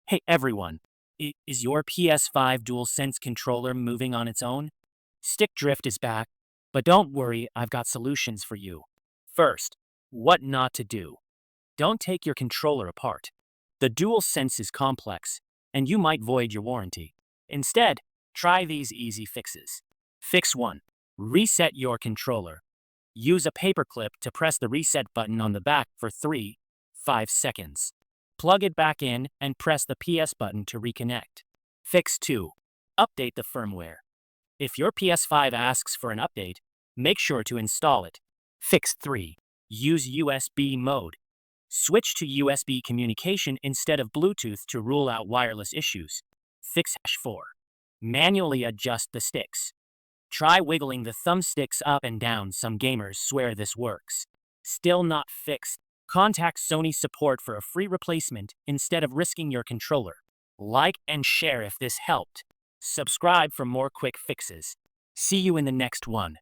Hey everyone, is your PS5 Dual Sense controller moving on its own? Stick drift is back, but don't worry, I've got solutions for you. First, what not to do. Don't take your controller apart. The Dual Sense is complex, and you might void your warranty. Instead, try these easy fixes. Fix 1. Reset your controller. Use a paperclip to press the reset button on the back for 5 seconds. Plug it back in and press the PS button to reconnect. Fix 2. Update the firmware. If your PS5 asks for an update, make sure to install it. Fix 3. Use USB mode. Switch to USB communication instead of Bluetooth to rule out wireless issues. Fix 4. Manually adjust the sticks. Try wiggling the thumbsticks up and down. Some gamers swear this works. Still not fixed? Contact Sony support for a free replacement instead of risking your controller. Like and share if this helped. Subscribe for more quick fixes. See you in the next one.